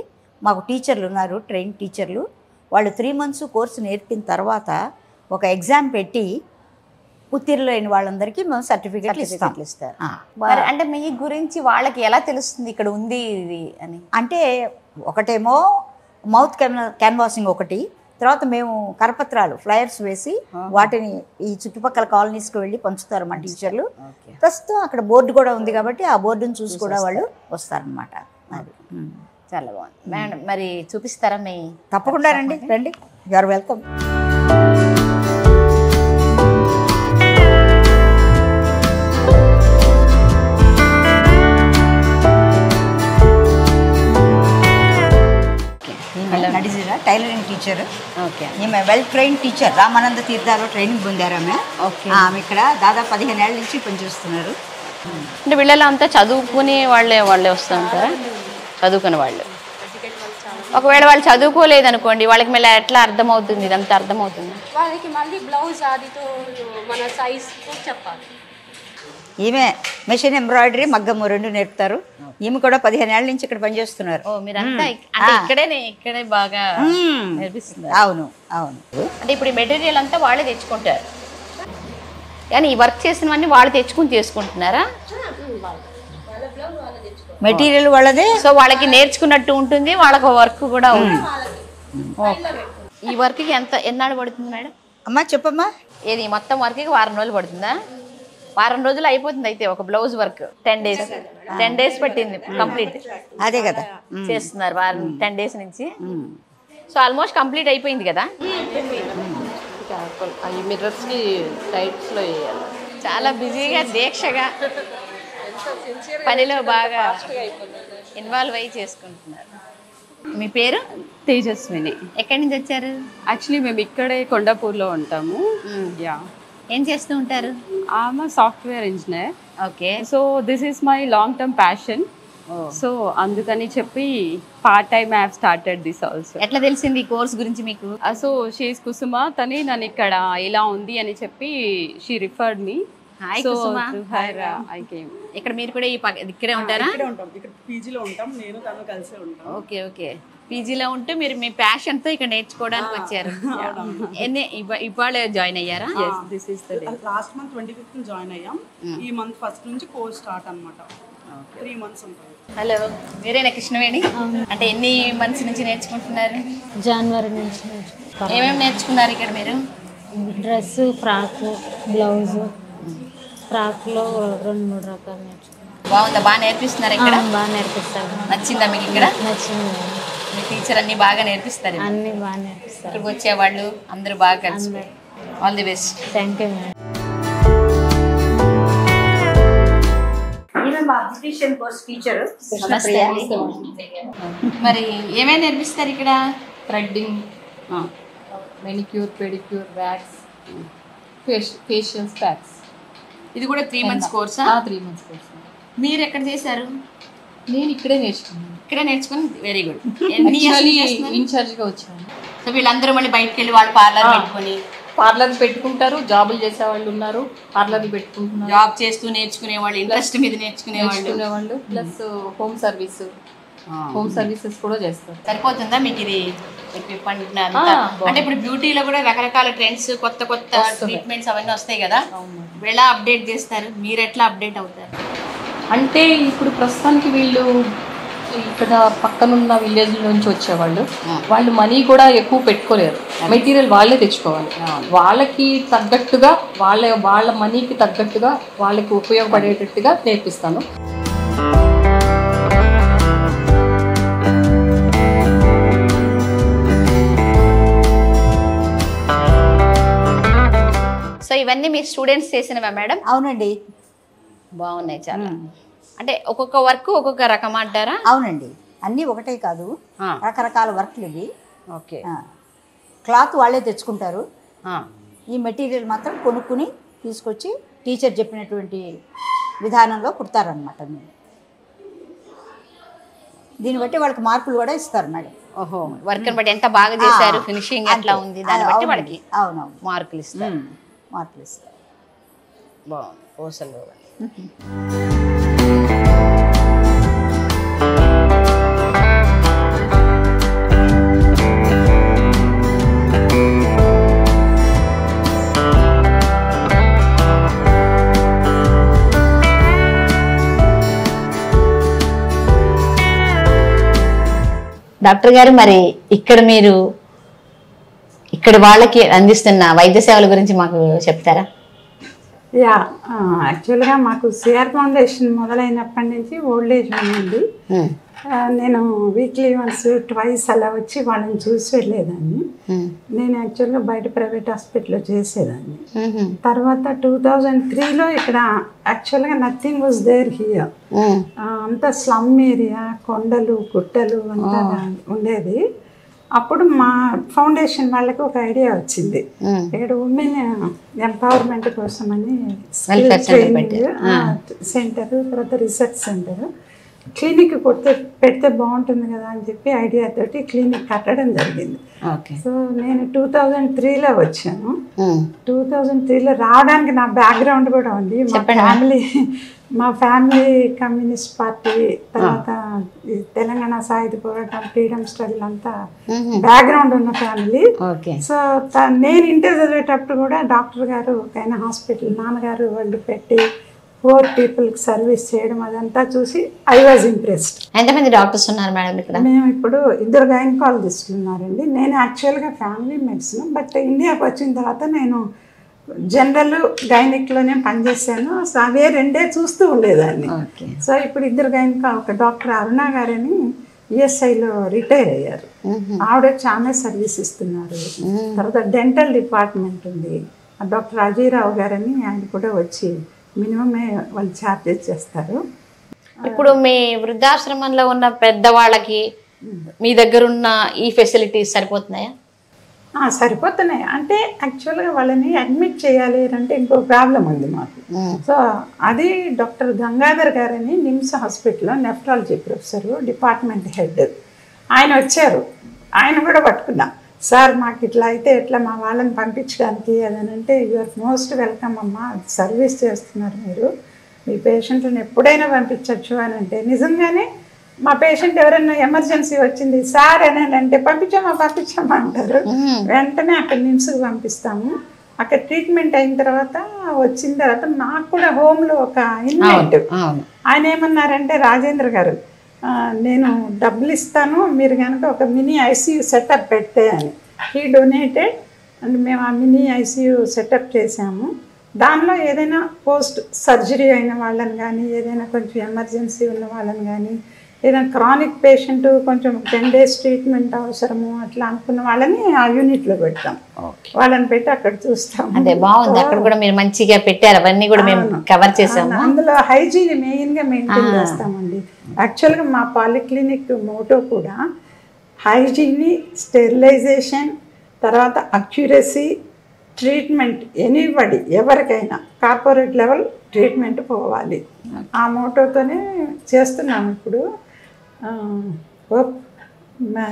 మాకు టీచర్లు ఉన్నారు, ట్రైన్ టీచర్లు. వాళ్ళు 3 మంత్స్ కోర్సు నేర్పిన తర్వాత ఒక ఎగ్జామ్ పెట్టి ఉత్తీర్ణులైన వాళ్ళందరికీ మేము సర్టిఫికెట్లు ఇస్తారు. మరి అంటే మీ గురించి వాళ్ళకి ఎలా తెలుస్తుంది ఇక్కడ ఉంది ఇది అని? అంటే ఒకటేమో మౌత్ క్యాన్వాసింగ్ ఒకటి, తర్వాత మేము కరపత్రాలు ఫ్లయర్స్ వేసి వాటిని ఈ చుట్టుపక్కల కాలనీస్కి వెళ్ళి పంచుతారు మా టీచర్లు. ప్రస్తుతం అక్కడ బోర్డు కూడా ఉంది కాబట్టి ఆ బోర్డుని చూసి కూడా వాళ్ళు వస్తారనమాట. అది చాలా బాగుంది మేడం. మరి చూపిస్తారా మీ? తప్పకుండా రండి, రండి, యు ఆర్ వెల్కమ్. నడిజిరా టైలరింగ్ టీచర్. ఓకే. ఈమె వెల్ ట్రైన్ టీచర్, రామానంద తీర్థాలో ట్రైనింగ్ పొందారు ఆమె. ఓకే. ఆమె ఇక్కడ దాదాపు 15 ఏళ్ళ నుంచి పనిచేస్తున్నారు. అంటే వీళ్ళలో అంతా చదువుకునే వాళ్ళే వస్తూ ఉంటారా? చదువుకునే వాళ్ళు. ఒకవేళ వాళ్ళు చదువుకోలేదనుకోండి, వాళ్ళకి మళ్ళీ ఎట్లా అర్థమవుతుంది? ఇదంతా అర్థమవుతుంది వాళ్ళకి మళ్ళీ బ్లౌజ్ అదితో మన సైజ్తో చెప్పాలి. ఈమె మెషిన్ ఎంబ్రాయిడరీ, మగ్గము 2 నేర్పుతారు. ఈమె కూడా 15 ఏళ్ళ నుంచి ఇక్కడ పనిచేస్తున్నారు. మీరంతా ఇక్కడే బాగా నేర్పిస్తున్నారు. అవును, అవును. అంటే ఇప్పుడు ఈ మెటీరియల్ అంతా వాళ్ళే తెచ్చుకుంటారు, కానీ ఈ వర్క్ చేసినవన్నీ వాళ్ళు తెచ్చుకుని చేసుకుంటున్నారా? మెటీరియల్ వాళ్ళదే. సో వాళ్ళకి నేర్చుకున్నట్టు ఉంటుంది, వాళ్ళకి వర్క్ కూడా ఉంది. ఈ వర్క్కి ఎన్నాళ్ళు పడుతుంది మేడం? అమ్మా చెప్పమ్మా. ఏది మొత్తం వర్క్కి 1 వారం రోజులు పడుతుందా? 1 వారం రోజులు అయిపోతుంది అయితే ఒక బ్లౌజ్ వర్క్. 10 days పట్టింది కంప్లీట్. అదే కదా చేస్తున్నారు 10 days నుంచి. సో ఆల్మోస్ట్ కంప్లీట్ అయిపోయింది కదా. ఈ మిర్రర్స్కి టైట్స్లో వేయాలి. చాలా బిజీగా దీక్షగా పనిలో బాగా ఇన్వాల్వ్ అయ్యి చేసుకుంటున్నారు. మీ పేరు? తేజస్విని. ఎక్కడి నుంచి వచ్చారు? యాక్చువల్లీ మేము ఇక్కడే కొండాపూర్లో ఉంటాము. యా. ఏం చేస్తూ ఉంటారు? I'm software engineer. Okay. So this is my long term passion. So అందుకని చెప్పి part time I have started this also. ఎట్లా తెలిసింది ఈ కోర్స్ గురించి మీకు? So she's Kusuma. తనే నన్ను ఇక్కడ ఇలా ఉంది అని చెప్పి she referred me. Hi Kusuma. I came. ఇక్కడ మీరు కూడా ఇక్కడే ఉంటారా? ఇక్కడే ఉంటాం, ఇక్కడ పీజీలో ఉంటాం. నేను తను కలిసే ఉంటాం. Okay, okay. పీజీలో ఉంటూ మీరు మీ ప్యాషన్తో ఇక్కడ నేర్చుకోవడానికి వచ్చారు. ఇవాళ జాయిన్ అయ్యారా? లాస్ట్ మంత్ 25th జాయిన్ అయ్యాం. ఈ మంత్ ఫస్ట్ నుంచి కోర్స్ స్టార్ట్ అన్నమాట. 3 months ఉంటుంది. హలో, మీరేనా కృష్ణవేణి? అంటే ఎన్ని మంత్స్ నుంచి నేర్చుకుంటున్నారు? జనవరి నుంచి. ఏమేమి నేర్చుకున్నారు ఇక్కడ మీరు? Dress, frock, blouse. ఫ్రాక్లో 2-3 రకాలు నేర్చుకున్నాను. బాగుందా? బాగా నేర్పిస్తున్నారు ఇక్కడ? బాగా నేర్పిస్తారు. నచ్చిందా మీకు ఇక్కడ? నచ్చింది. మీ టీచర్ అన్ని బాగా నేర్పిస్తారు? అన్ని బాగా నేర్పిస్తారు. ఇక్కడికి వచ్చేవాళ్ళు అందరూ బాగా కలిసి. All the best. Thank you madam. మా బ్యూటిషియన్ కోర్స్ టీచర్ మరి ఏమేమి నేర్పిస్తారు ఇక్కడ? Threading, manicure, pedicure, wax, facials, packs. ఇది కూడా 3 months కోర్సా? 3 months course. మీరు ఎక్కడ చేశారు? నేను ఇక్కడే నేర్చుకున్నాను. ఇక్కడే నేర్చుకుని. Very good. ఇన్ఛార్జ్గా వచ్చాను. సో వీళ్ళందరూ మళ్ళీ బయటకు వెళ్ళి వాళ్ళు పార్లర్ పెట్టుకుని పార్లర్ పెట్టుకుంటారు. జాబులు చేసే వాళ్ళు ఉన్నారు, పార్లర్లు పెట్టుకుంటున్నారు. జాబ్ చేస్తూ నేర్చుకునే వాళ్ళు, ఇంట్రెస్ట్ మీద నేర్చుకునే వాళ్ళు, ప్లస్ హోమ్ సర్వీసెస్ కూడా చేస్తారు. సరిపోతుందా మీకు ఇది ఎక్విప్మెంట్? అంటే ఇప్పుడు బ్యూటీలో కూడా రకరకాల ట్రెండ్స్, కొత్త కొత్త ట్రీట్మెంట్స్ అవన్నీ వస్తాయి కదా, ఎలా అప్డేట్ చేస్తారు? మీరు ఎట్లా అప్డేట్ అవుతారు? అంటే ఇప్పుడు ప్రస్తుతానికి వీళ్ళు ఇక్కడ పక్కనున్న విలేజ్ నుంచి వచ్చేవాళ్ళు, వాళ్ళు మనీ కూడా ఎక్కువ పెట్టుకోలేరు. మెటీరియల్ వాళ్ళే తెచ్చుకోవాలి. వాళ్ళకి తగ్గట్టుగా, వాళ్ళ మనీకి తగ్గట్టుగా, వాళ్ళకి ఉపయోగపడేటట్టుగా నేర్పిస్తాను. సో ఇవన్నీ మీ స్టూడెంట్స్ చేసినవా మేడం? అవునండి. బాగున్నాయి చాలా. అంటే ఒక్కొక్క వర్క్ ఒక్కొక్క రకం అంటారా? అవునండి, అన్నీ ఒకటే కాదు, రకరకాల వర్క్లు ఇవి. ఓకే. క్లాత్ వాళ్ళే తెచ్చుకుంటారు. ఈ మెటీరియల్ మాత్రం కొనుక్కుని తీసుకొచ్చి టీచర్ చెప్పినటువంటి విధానంలో కుడతారనమాట. దీన్ని బట్టి వాళ్ళకి మార్కులు కూడా ఇస్తారు మేడం. ఓహో, వర్క్ని బట్టి ఎంత బాగా చేశారు, ఫినిషింగ్ ఎట్లా ఉంది, దాన్ని బట్టి వాళ్ళకి అవునవును మార్కులు ఇస్తారు. మార్పులు బాగుంది పూసలు. డాక్టర్ గారు, మరి ఇక్కడ మీరు ఇక్కడ వాళ్ళకి అందిస్తున్న వైద్య సేవల గురించి మాకు చెప్తారా? యా, యాక్చువల్గా మాకు సిఆర్ ఫౌండేషన్ మొదలైనప్పటి నుంచి ఓల్డ్ ఏజ్ ఉంది. నేను వీక్లీ వన్స్ ట్వైస్ అలా వచ్చి వాళ్ళని చూసి వెళ్ళేదాన్ని. నేను యాక్చువల్గా బయట ప్రైవేట్ హాస్పిటల్లో చేసేదాన్ని. తర్వాత 2003లో ఇక్కడ యాక్చువల్గా నథింగ్ వాజ్ దేర్ హియర్. అంతా స్లమ్ ఏరియా, కొండలు గుట్టలు అంతా ఉండేది. అప్పుడు మా ఫౌండేషన్ వాళ్ళకి ఒక ఐడియా వచ్చింది, ఇక్కడ ఉమెన్ ఎంపవర్మెంట్ కోసం అని ట్రైనింగ్ సెంటర్, తర్వాత రీసెర్చ్ సెంటర్, క్లినిక్ పెడితే బాగుంటుంది కదా అని చెప్పి ఐడియా తోటి క్లినిక్ కట్టడం జరిగింది. సో నేను 2003లో వచ్చాను. 2003లో రావడానికి నా బ్యాక్గ్రౌండ్ కూడా ఉంది. మా ఫ్యామిలీ కమ్యూనిస్ట్ పార్టీ, తర్వాత తెలంగాణ సాయుధ పోరాటం, ఫ్రీడమ్ స్ట్రగుల్ అంతా బ్యాక్గ్రౌండ్ ఉన్న ఫ్యామిలీ. సో నేను ఇంటర్ చదివేటప్పుడు కూడా డాక్టర్ గారు ఒక హాస్పిటల్ నాన్నగారు వాళ్ళు పెట్టి పూర్ పీపుల్కి సర్వీస్ చేయడం అదంతా చూసి ఐ వాజ్ ఇంప్రెస్డ్. ఎంతమంది డాక్టర్స్ ఉన్నారు మేడం ఇక్కడ? మేము ఇప్పుడు 2 గైనకాలజిస్టులు ఉన్నారండి. నేను యాక్చువల్గా ఫ్యామిలీ మెడిసిన్, బట్ ఇండియాకి వచ్చిన తర్వాత నేను జనరల్ గైనిక్లోనే పనిచేశాను. సో అవే 2 చూస్తూ ఉండేదాన్ని. సో ఇప్పుడు 2 గైనిక, ఒక డాక్టర్ అరుణ గారని ఈఎస్ఐలో రిటైర్ అయ్యారు. ఆవిడ చాలా సర్వీస్ ఇస్తున్నారు. తర్వాత డెంటల్ డిపార్ట్మెంట్ ఉంది, డాక్టర్ అజయరావు గారని, ఆయన కూడా వచ్చి మినిమమే వాళ్ళు ఛార్జెస్ చేస్తారు. ఇప్పుడు మీ వృద్ధాశ్రమంలో ఉన్న పెద్దవాళ్ళకి మీ దగ్గర ఉన్న ఈ ఫెసిలిటీస్ సరిపోతున్నాయా? సరిపోతున్నాయి. అంటే యాక్చువల్గా వాళ్ళని అడ్మిట్ చేయాలి అంటే ఇంకో ప్రాబ్లం ఉంది మాకు. సో అది డాక్టర్ గంగాధర్ గారని నిమ్స్ హాస్పిటల్లో నెఫ్రాలజీ ప్రొఫెసరు, డిపార్ట్మెంట్ హెడ్, ఆయన వచ్చారు. ఆయన కూడా పట్టుకున్నా, సార్ మాకు ఇట్లా అయితే ఎట్లా మా వాళ్ళని పంపించడానికి అని అంటే, యూఆర్ మోస్ట్ వెల్కమ్ అమ్మా, సర్వీస్ చేస్తున్నారు మీరు, మీ పేషెంట్లను ఎప్పుడైనా పంపించవచ్చు అని అంటే, నిజంగానే మా పేషెంట్ ఎవరైనా ఎమర్జెన్సీ వచ్చింది సార్ అని అంటే పంపించామా అంటారు. వెంటనే అక్కడ నిమ్స్కి పంపిస్తాము. అక్కడ ట్రీట్మెంట్ అయిన తర్వాత వచ్చిన తర్వాత నాకు కూడా హోమ్లో ఒక ఇన్మేట్ ఆయన ఏమన్నారంటే, రాజేంద్ర గారు నేను డబ్బులు ఇస్తాను మీరు కనుక ఒక మినీ ఐసీయూ సెటప్ పెడితే అని. హీ డొనేటెడ్ అండ్ మేము ఆ మినీ ఐసీయూ సెటప్ చేసాము. దానిలో ఏదైనా పోస్ట్ సర్జరీ అయిన వాళ్ళని కానీ, ఏదైనా కొంచెం ఎమర్జెన్సీ ఉన్న వాళ్ళని కానీ, ఏదైనా క్రానిక్ పేషెంట్ కొంచెం 10 days ట్రీట్మెంట్ అవసరము అట్లా అనుకున్న వాళ్ళని ఆ యూనిట్లో పెడతాం. వాళ్ళని పెట్టి అక్కడ చూస్తాం. అదే బాగుంది, అక్కడ కూడా మీరు మంచిగా పెట్టారు, అవన్నీ కూడా మేము కవర్ చేసాము. అందులో హైజీన్ మెయిన్గా మెయింటైన్ చేస్తామండి. యాక్చువల్గా మా పాలిక్లినిక్ మోటో కూడా హైజీన్, స్టెరిలైజేషన్, తర్వాత అక్యురసీ, ట్రీట్మెంట్ ఎనీబడి ఎవరికైనా కార్పొరేట్ లెవెల్ ట్రీట్మెంట్ పోవాలి, ఆ మోటోతోనే చేస్తున్నాము. ఇప్పుడు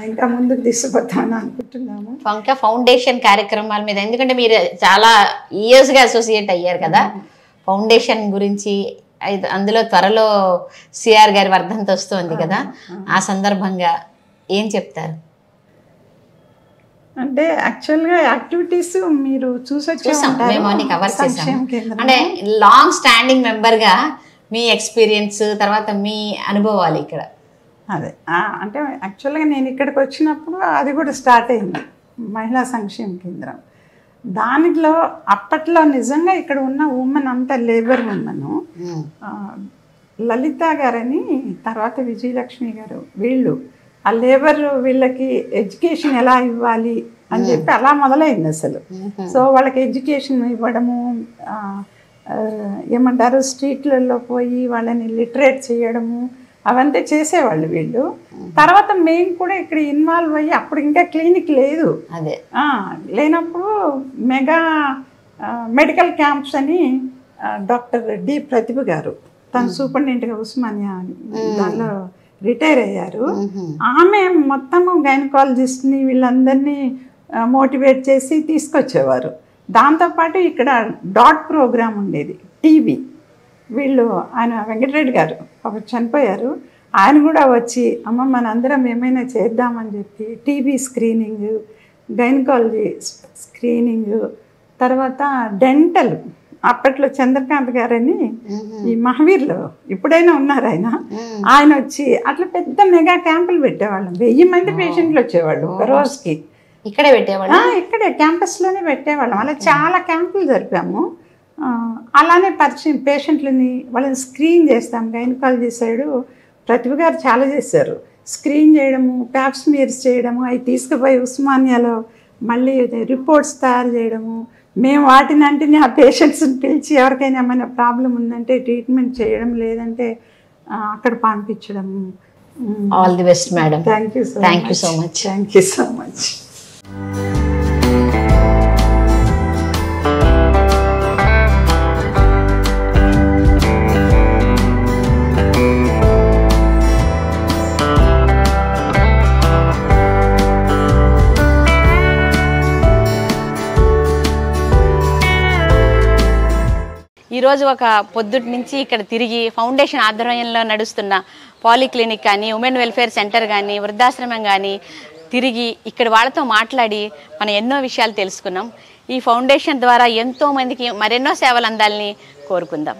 ఇంకా ముందుకు తీసుకుపోతామని అనుకుంటున్నాము. ఇంకా ఫౌండేషన్ కార్యక్రమాల మీద, ఎందుకంటే మీరు చాలా ఇయర్స్గా అసోసియేట్ అయ్యారు కదా ఫౌండేషన్ గురించి, అందులో త్వరలో సిఆర్ గారి వర్ధంతి వస్తుంది కదా, ఆ సందర్భంగా ఏం చెప్తారు? అంటే యాక్చువల్గా యాక్టివిటీస్ మీరు చూసొచ్చాము, మేము అన్ని కవర్ చేసాము. అంటే లాంగ్ స్టాండింగ్ మెంబర్గా మీ ఎక్స్పీరియన్స్, తర్వాత మీ అనుభవాలు ఇక్కడ. అదే అంటే యాక్చువల్గా నేను ఇక్కడికి వచ్చినప్పుడు అది కూడా స్టార్ట్ అయింది, మహిళా సంక్షేమ కేంద్రం. దానిలో అప్పట్లో నిజంగా ఇక్కడ ఉన్న ఉమెన్ అంతా లేబర్ ఉమెను, లలిత గారని, తర్వాత విజయలక్ష్మి గారు, వీళ్ళు ఆ లేబర్ వీళ్ళకి ఎడ్యుకేషన్ ఎలా ఇవ్వాలి అని చెప్పి అలా మొదలైంది అసలు. సో వాళ్ళకి ఎడ్యుకేషన్ ఇవ్వడము, ఏమంటారు స్ట్రీట్లలో పోయి వాళ్ళని లిటరేట్ చేయడము, అవంతా చేసేవాళ్ళు వీళ్ళు. తర్వాత మేము కూడా ఇక్కడ ఇన్వాల్వ్ అయ్యి, అప్పుడు ఇంకా క్లినిక్ లేదు, అదే లేనప్పుడు మెగా మెడికల్ క్యాంప్స్ అని డాక్టర్ డి ప్రతిభ గారు, తను సూపరింటెండెంట్గా ఉస్మానియా దానిలో రిటైర్ అయ్యారు. ఆమె మొత్తము గైనకాలజిస్ట్ని వీళ్ళందరినీ మోటివేట్ చేసి తీసుకొచ్చేవారు. దాంతోపాటు ఇక్కడ డాట్ ప్రోగ్రామ్ ఉండేది టీవీ. వీళ్ళు ఆయన వెంకటరెడ్డి గారు పాపం చనిపోయారు, ఆయన కూడా వచ్చి అమ్మ మనందరం ఏమైనా చేద్దామని చెప్పి టీవీ స్క్రీనింగ్, గైనకాలజీ స్క్రీనింగ్, తర్వాత డెంటల్. అప్పట్లో చంద్రకాంత్ గారని ఈ మహావీర్లో ఇప్పుడైనా ఉన్నారు ఆయన వచ్చి అట్లా పెద్ద మెగా క్యాంపులు పెట్టేవాళ్ళం. 1000 మంది పేషెంట్లు వచ్చేవాళ్ళు ఒక రోజుకి. ఇక్కడే పెట్టేవాళ్ళం, ఇక్కడే క్యాంపస్లోనే పెట్టేవాళ్ళం. అలా చాలా క్యాంపులు జరిపాము. అలానే పరిచయం పేషెంట్లని వాళ్ళని స్క్రీన్ చేస్తాం. గైనకాలజీ సైడు ప్రతిభ గారు చాలా చేశారు. స్క్రీన్ చేయడము, ప్యాప్ స్మియర్స్ చేయడము, అవి తీసుకుపోయి ఉస్మానియాలో మళ్ళీ రిపోర్ట్స్ తయారు చేయడము, మేము వాటినంటిని ఆ పేషెంట్స్ని పిలిచి ఎవరికైనా ఏమైనా ప్రాబ్లం ఉందంటే ట్రీట్మెంట్ చేయడం, లేదంటే అక్కడ పంపించడం. All the best madam. Thank you so much. Thank you so much. ఈరోజు ఒక పొద్దుటి నుంచి ఇక్కడ తిరిగి ఫౌండేషన్ ఆధ్వర్యంలో నడుస్తున్న పాలిక్లినిక్ కానీ, ఉమెన్ వెల్ఫేర్ సెంటర్ కానీ, వృద్ధాశ్రమం కానీ తిరిగి ఇక్కడ వాళ్ళతో మాట్లాడి మనం ఎన్నో విషయాలు తెలుసుకున్నాం. ఈ ఫౌండేషన్ ద్వారా ఎంతోమందికి మరెన్నో సేవలు అందాలని కోరుకుందాం.